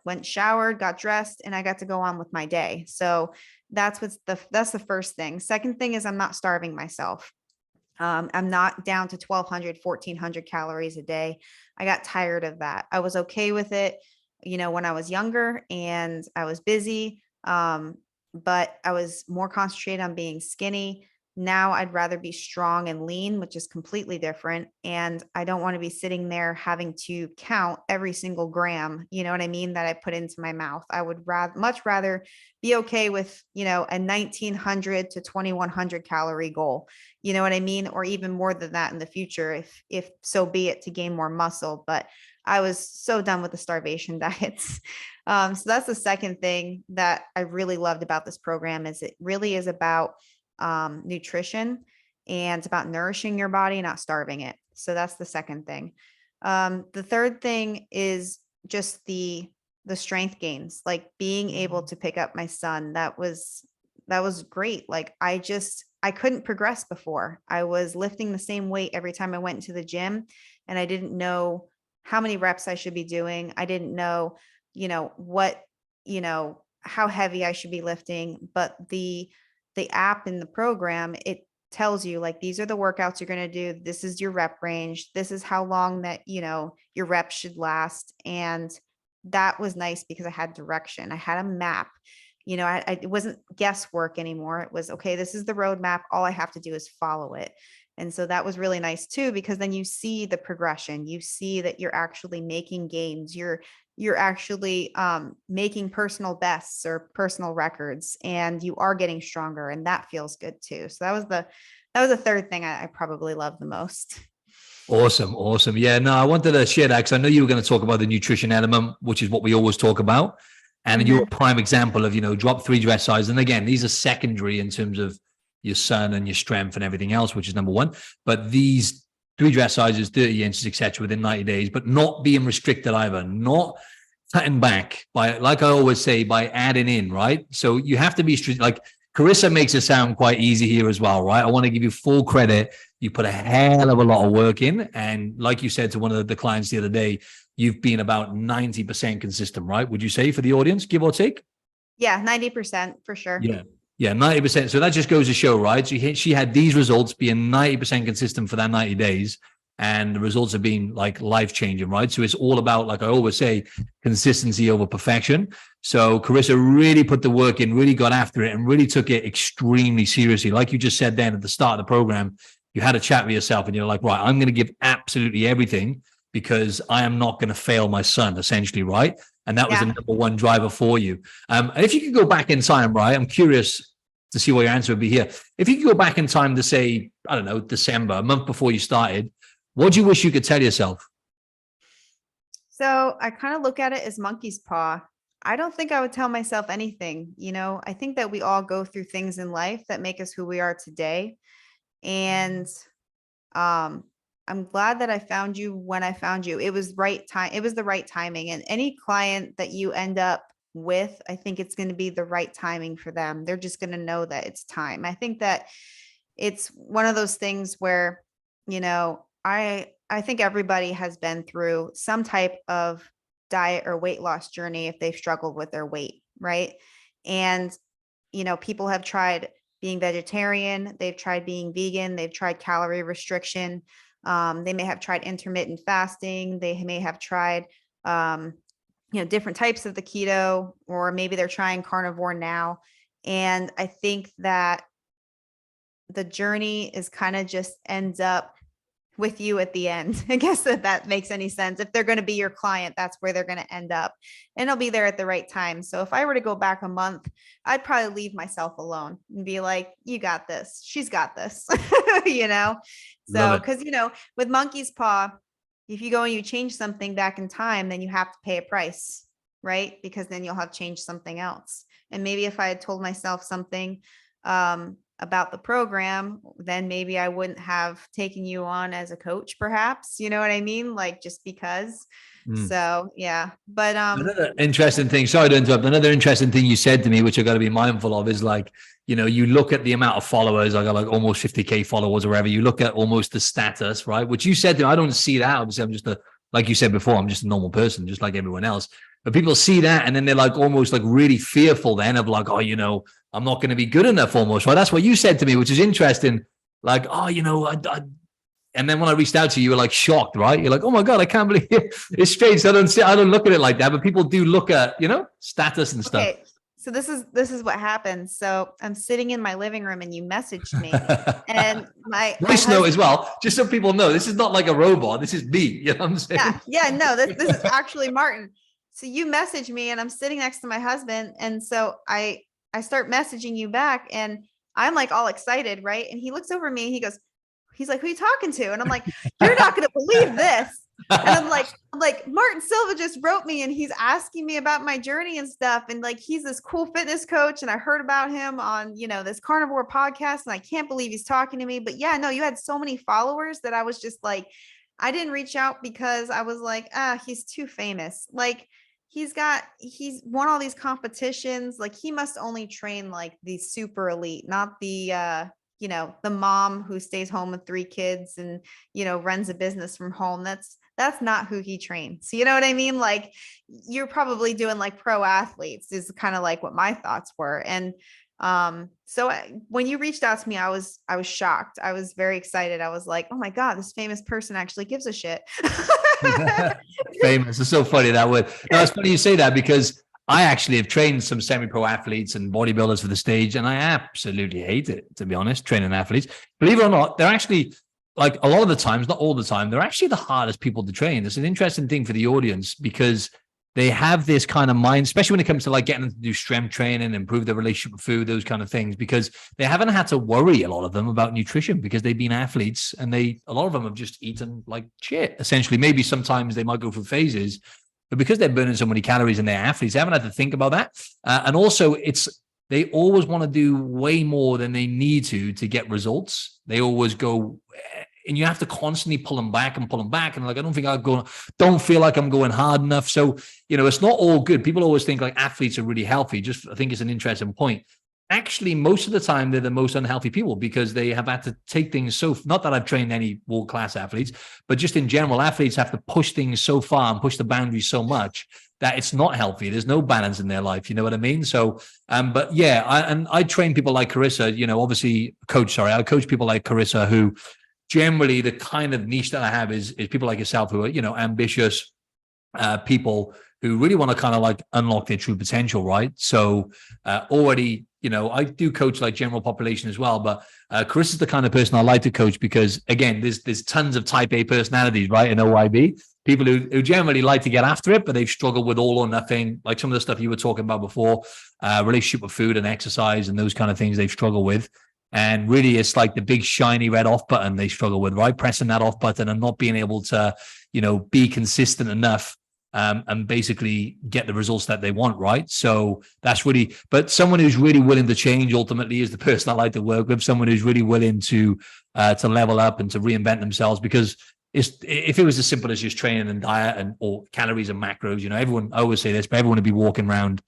Went showered, got dressed, and I got to go on with my day. So that's the first thing. Second thing is I'm not starving myself. I'm not down to 1,200, 1,400 calories a day. I got tired of that. I was okay with it, when I was younger and I was busy. But I was more concentrated on being skinny. Now I'd rather be strong and lean, which is completely different. And I don't want to be sitting there having to count every single gram, you know what I mean, that I put into my mouth. I would much rather be okay with, a 1,900 to 2,100 calorie goal, you know what I mean? Or even more than that in the future, if so be it, to gain more muscle. But I was so done with the starvation diets. So that's the second thing that I really loved about this program, is it really is about nutrition, and it's about nourishing your body, not starving it. So that's the second thing. The third thing is just the strength gains, being able to pick up my son. That was great. I couldn't progress before. I was lifting the same weight every time I went into the gym, and I didn't know how many reps I should be doing. I didn't know, what, how heavy I should be lifting, but the app in the program, it tells you these are the workouts you're going to do. This is your rep range. This is how long that, your reps should last. And that was nice because I had direction. I had a map. it wasn't guesswork anymore. It was, okay, this is the roadmap. All I have to do is follow it. And so that was really nice too, because then you see the progression. You see that you're actually making gains. You're actually making personal bests or personal records, and you are getting stronger, and that feels good too. So that was the third thing I probably love the most. Awesome. Awesome. Yeah, no, I wanted to share that because I know you were going to talk about the nutrition element, which is what we always talk about. And you're a prime example of, drop 3 dress sizes. And again, these are secondary in terms of your son and your strength and everything else, which is number one. But these 3 dress sizes, 30 inches, etc., within 90 days, but not being restricted either, not cutting back by, like I always say, by adding in, right? So you have to be like Karissa makes it sound quite easy here as well, right? I want to give you full credit. You put a hell of a lot of work in. And like you said to one of the clients the other day, you've been about 90% consistent, right? Would you say for the audience, give or take? Yeah, 90% for sure. Yeah. Yeah, 90%. So that just goes to show, right? She had these results being 90% consistent for that 90 days. And the results have been like life-changing, right? So it's all about, like I always say, consistency over perfection. So Karissa really put the work in, really got after it, and really took it extremely seriously. Like you just said then at the start of the program, you had a chat with yourself and you're like, right, I'm going to give absolutely everything because I am not going to fail my son, essentially, right? And that was the number one driver for you. And if you could go back in time, right, I'm curious to see what your answer would be here. If you could go back in time to say, I don't know, December, a month before you started, what do you wish you could tell yourself? So I kind of look at it as monkey's paw. I don't think I would tell myself anything. I think that we all go through things in life that make us who we are today. And I'm glad that I found you when I found you. It was right time. It was the right timing. And any client that you end up with, I think it's going to be the right timing for them. They're just going to know that it's time. I think that it's one of those things where, I think everybody has been through some type of diet or weight loss journey if they've struggled with their weight, right? And, people have tried being vegetarian, they've tried being vegan, they've tried calorie restriction. They may have tried intermittent fasting. They may have tried, different types of the keto, or maybe they're trying carnivore now. And I think that the journey is kind of just ends up with you at the end. I guess that makes any sense. If they're going to be your client, that's where they're going to end up, and it'll be there at the right time. So if I were to go back a month, I'd probably leave myself alone and be like, you got this. She's got this, So, because, with monkey's paw, if you go and you change something back in time, then you have to pay a price, right? Because then you'll have changed something else. And maybe if I had told myself something, about the program, then maybe I wouldn't have taken you on as a coach, perhaps, you know what I mean? Like, just because. So, yeah. But, another interesting thing, sorry to interrupt. Another interesting thing you said to me, which I got to be mindful of, is like, you look at the amount of followers. I got like almost 50K followers or whatever. You look at almost the status, right? Which you said to me, I don't see that. Obviously, I'm just like you said before, I'm just a normal person, just like everyone else. But people see that, and then they're like almost like really fearful then of like, oh, I'm not going to be good enough almost, right? That's what you said to me, which is interesting. Like, oh, and then when I reached out to you, you were like shocked, right? You're like, oh my God, I can't believe it. It's strange. I don't look at it like that, but people do look at, status and stuff. Okay. So this is what happened. So I'm sitting in my living room and you messaged me, and my voice note as well, just so people know, this is not like a robot. This is me. You know what I'm saying? Yeah. No, this is actually Martin. So you message me and I'm sitting next to my husband. And so I start messaging you back, and I'm like all excited. Right. And he looks over at me and he's like, who are you talking to? And I'm like, you're not going to believe this. And I'm like, Martin Silva just wrote me and he's asking me about my journey and stuff. And like, he's this cool fitness coach. And I heard about him on, this carnivore podcast, and I can't believe he's talking to me. But yeah, no, you had so many followers that I was just like, I didn't reach out because I was like, he's too famous. Like, he's won all these competitions. Like, he must only train like the super elite, not the, the mom who stays home with 3 kids and, runs a business from home. That's not who he trains. You know what I mean? Like, you're probably doing like pro athletes is kind of like what my thoughts were. And, so when you reached out to me, I was shocked. I was very excited. I was like, oh my God, this famous person actually gives a shit. Famous. It's so funny that way. No, it's funny you say that, because I actually have trained some semi-pro athletes and bodybuilders for the stage, and I absolutely hate it, to be honest, training athletes. Believe it or not, they're actually, like, a lot of the times, not all the time, they're actually the hardest people to train. It's an interesting thing for the audience because they have this kind of mind, especially when it comes to like getting them to do strength training, improve their relationship with food, those kind of things, because they haven't had to worry, a lot of them, about nutrition because they've been athletes, and a lot of them have just eaten like shit, essentially. Maybe sometimes they might go through phases, but because they're burning so many calories and they're athletes, they haven't had to think about that. And also they always want to do way more than they need to get results. They always go, and you have to constantly pull them back. And like, I don't feel like I'm going hard enough. So, it's not all good. People always think like athletes are really healthy. I think it's an interesting point. Actually, most of the time, they're the most unhealthy people because they have had to take things not that I've trained any world-class athletes, but just in general, athletes have to push things so far and push the boundaries so much that it's not healthy. There's no balance in their life. You know what I mean? So, but yeah, I train people like Karissa, obviously I coach people like Karissa who generally the kind of niche that I have is people like yourself who are, ambitious people who really want to kind of like unlock their true potential, right? So already, I do coach like general population as well, but Chris is the kind of person I like to coach because, again, there's tons of type A personalities, right, in OYB, people who generally like to get after it, but they've struggled with all or nothing, like some of the stuff you were talking about before, relationship with food and exercise and those kind of things they've struggled with. And really, it's like the big shiny red off button they struggle with, right? Pressing that off button and not being able to, be consistent enough and basically get the results that they want, right? So that's really, but someone who's really willing to change ultimately is the person I like to work with, someone who's really willing to level up and to reinvent themselves, because if it was as simple as just training and diet or calories and macros, everyone, I always say this, but everyone would be walking around,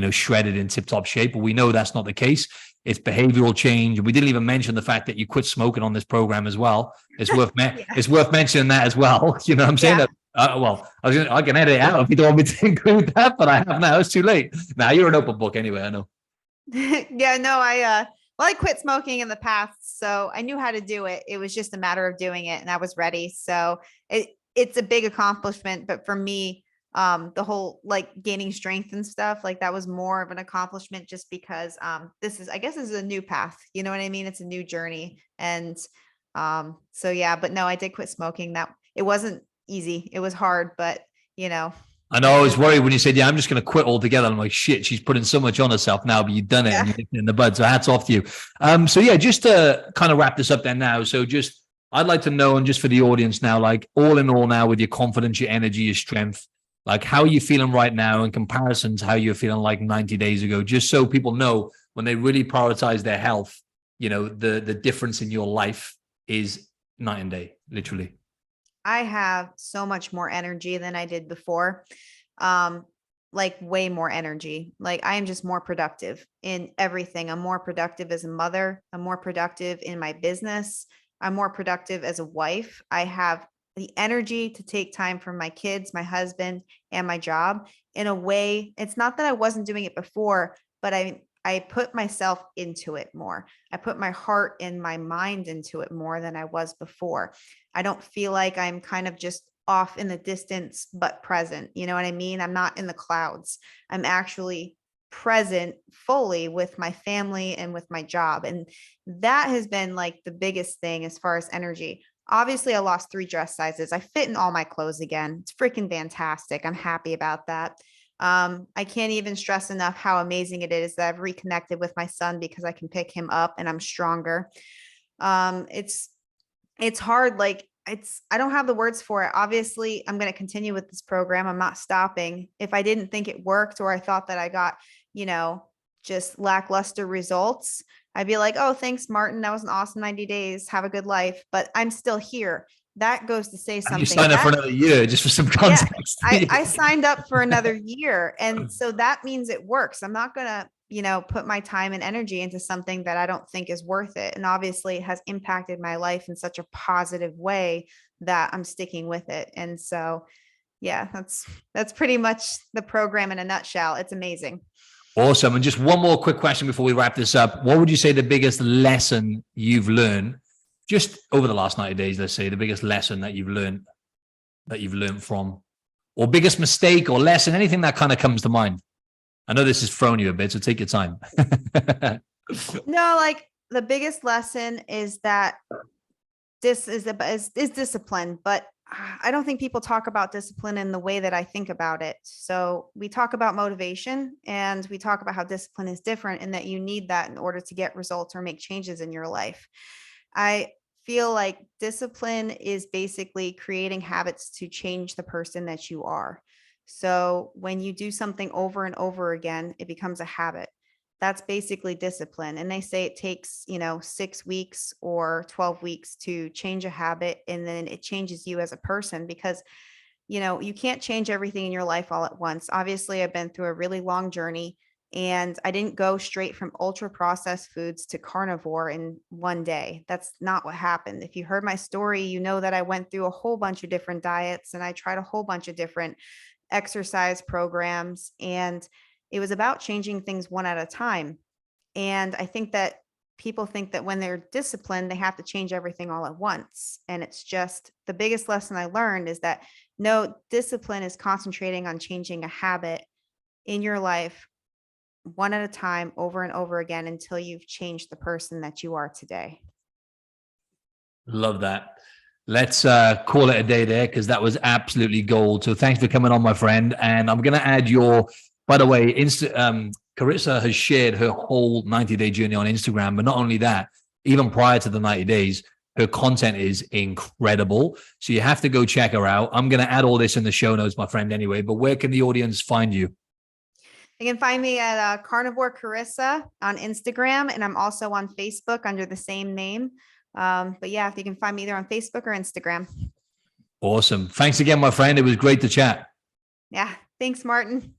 shredded in tip-top shape, but we know that's not the case. It's behavioral change. We didn't even mention the fact that you quit smoking on this program as well. It's worth it's worth mentioning that as well. You know what I'm saying? Yeah. I can edit it out if you don't want me to include that, but I have now. It's too late. Now you're an open book anyway. I know. Yeah, no, I quit smoking in the past, so I knew how to do it. It was just a matter of doing it, and I was ready. So it's a big accomplishment, but for me, the whole like gaining strength and stuff, like that was more of an accomplishment just because this is a new path. You know what I mean? It's a new journey. And so yeah, but no, I did quit smoking. That it wasn't easy. It was hard, but I know I was worried when you said, yeah, I'm just going to quit altogether. I'm like, shit, she's putting so much on herself now, but you've done it and you're in the bud. So hats off to you. So yeah, just to kind of wrap this up then now. So I'd like to know, and just for the audience now, like all in all now with your confidence, your energy, your strength, like how are you feeling right now in comparison to how you're feeling like 90 days ago, just so people know when they really prioritize their health, the difference in your life is night and day, literally. I have so much more energy than I did before. Like way more energy. Like I am just more productive in everything. I'm more productive as a mother. I'm more productive in my business. I'm more productive as a wife. I have the energy to take time for my kids, my husband, and my job in a way. It's not that I wasn't doing it before, but I put myself into it more. I put my heart and my mind into it more than I was before. I don't feel like I'm kind of just off in the distance, but present. You know what I mean? I'm not in the clouds. I'm actually present fully with my family and with my job. And that has been like the biggest thing as far as energy. Obviously, I lost 3 dress sizes. I fit in all my clothes again. It's freaking fantastic. I'm happy about that. I can't even stress enough how amazing it is that I've reconnected with my son because I can pick him up and I'm stronger. It's hard. Like I don't have the words for it. Obviously, I'm going to continue with this program. I'm not stopping. If I didn't think it worked or I thought that I got, just lackluster results, I'd be like, oh, thanks, Martin. That was an awesome 90 days. Have a good life. But I'm still here. That goes to say something. You signed up for another year, just for some context. Yeah, I signed up for another year. And so that means it works. I'm not going to, put my time and energy into something that I don't think is worth it. And obviously it has impacted my life in such a positive way that I'm sticking with it. And so, yeah, that's pretty much the program in a nutshell. It's amazing. Awesome. And just one more quick question before we wrap this up. What would you say the biggest lesson you've learned just over the last 90 days, let's say, the biggest lesson that you've learned from, or biggest mistake or lesson, anything that kind of comes to mind? I know this has thrown you a bit, so take your time. No, like the biggest lesson is that this is discipline, but I don't think people talk about discipline in the way that I think about it. So we talk about motivation and we talk about how discipline is different and that you need that in order to get results or make changes in your life. I feel like discipline is basically creating habits to change the person that you are. So when you do something over and over again, it becomes a habit. That's basically discipline. And they say it takes, 6 weeks or 12 weeks to change a habit. And then it changes you as a person because, you can't change everything in your life all at once. Obviously, I've been through a really long journey and I didn't go straight from ultra processed foods to carnivore in one day. That's not what happened. If you heard my story, you know that I went through a whole bunch of different diets and I tried a whole bunch of different exercise programs. And it was about changing things one at a time. And I think that people think that when they're disciplined, they have to change everything all at once. And it's just the biggest lesson I learned is that no, discipline is concentrating on changing a habit in your life one at a time over and over again until you've changed the person that you are today. Love that. Let's call it a day there because that was absolutely gold. So thanks for coming on, my friend. And I'm going to add by the way, Karissa has shared her whole 90-day journey on Instagram. But not only that, even prior to the 90 days, her content is incredible. So you have to go check her out. I'm going to add all this in the show notes, my friend, anyway. But where can the audience find you? You can find me at Carnivore Karissa on Instagram. And I'm also on Facebook under the same name. But yeah, if you can find me either on Facebook or Instagram. Awesome. Thanks again, my friend. It was great to chat. Yeah. Thanks, Martin.